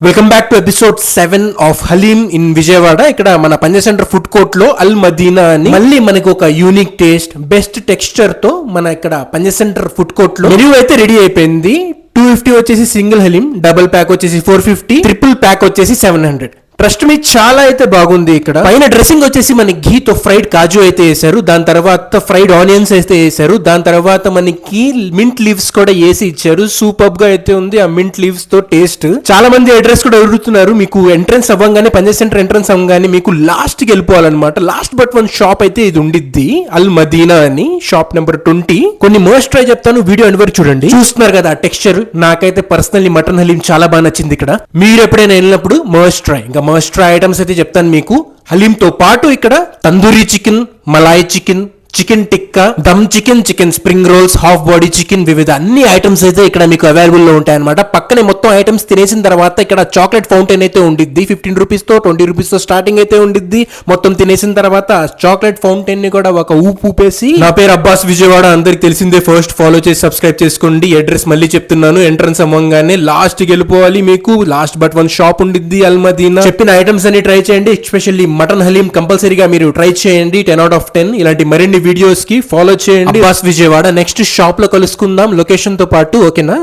Welcome back to episode 7 of haleem in Vijayawada. ఇక్కడ మన పంజా centre food court లో అల్ మదీనా అని మళ్ళీ మనకు ఒక యూనిక్ టేస్ట్ బెస్ట్ టెక్స్చర్ తో మన ఇక్కడ పంజా సెంటర్ ఫుడ్ కోర్ట్ లో మెనూ అయితే రెడీ అయిపోయింది. 250 వచ్చేసి సింగిల్ హలీం, డబుల్ ప్యాక్ వచ్చేసి 450, ట్రిపుల్ ప్యాక్ వచ్చేసి 700. ట్రస్ట్ మీ చాలా అయితే బాగుంది. ఇక్కడ పైన డ్రెస్సింగ్ వచ్చేసి మనకి ఘీతో ఫ్రైడ్ కాజు అయితే వేసారు, దాని తర్వాత ఫ్రైడ్ ఆనియన్స్ అయితే వేసారు, దాని తర్వాత మనకి మింట్ లీవ్స్ కూడా వేసి ఇచ్చారు. సూపర్ గా అయితే ఉంది ఆ మింట్ లీవ్స్ తో టేస్ట్. చాలా మంది అడ్రస్ కూడా అడుగుతున్నారు. మీకు ఎంట్రన్స్ అవ్వగానే పంజా సెంటర్ ఎంట్రన్స్ అవ్వగానే మీకు లాస్ట్ కి వెళ్ళిపోవాలన్నమాట. లాస్ట్ బట్ వన్ షాప్ అయితే ఇది ఉండిద్ది, అల్ మదీనా అని, షాప్ నెంబర్ 20. కొన్ని మోస్ట్ ట్రై చెప్తాను, వీడియో ఎన్ని వరకు చూడండి. చూస్తున్నారు కదా టెక్స్చర్, నాకైతే పర్సనల్లీ మటన్ హలీం చాలా బాగా నచ్చింది. ఇక్కడ మీరు ఎప్పుడైనా వెళ్ళినప్పుడు మోస్ట్ ట్రై. ఇంకా మోస్ట్ ట్రై ఐటమ్స్ అయితే చెప్తాను మీకు. హలీంతో పాటు ఇక్కడ tandoori chicken, malai chicken, chicken tikka, dum chicken, chicken spring rolls, half body chicken, వివిధ అన్ని ఐటమ్స్ అయితే ఇక్కడ మీకు అవైలబుల్ లో ఉంటాయి అనమాట. పక్కనే మొత్తం ఐటమ్స్ తినేసిన తర్వాత ఇక్కడ చాక్లెట్ ఫౌంటైన్ అయితే ఉండిద్ది. 15 రూపీస్ తో 20 రూపీస్ తో స్టార్టింగ్ అయితే ఉండిద్ది. మొత్తం తినేసిన తర్వాత చాక్లెట్ ఫౌంటైన్ ని కూడా ఒక ఊపేసి. నా పేరు అబ్బాస్ విజయవాడ, అందరికి తెలిసిందే. ఫస్ట్ ఫాలో చేసి సబ్స్క్రైబ్ చేసుకోండి. అడ్రస్ మళ్ళీ చెప్తున్నాను, ఎంట్రన్స్ అవ్వగానే లాస్ట్ కి వెళ్ళిపోవాలి. మీకు లాస్ట్ బట్ వన్ షాప్ ఉండిద్ది అల్ మదీనా. చెప్పిన ఐటమ్స్ అన్ని ట్రై చేయండి. ఎస్పెషల్లీ మటన్ హలీం కంపల్సరీగా మీరు ట్రై చేయండి. 10 out of 10. ఇలాంటి మరిన్ని వీడియోస్ కి ఫాలో చేయండి. అబ్బాస్ విజయవాడ. నెక్స్ట్ షాప్ లో కలుసుకుందాం లొకేషన్ తో పాటు. ఓకేనా?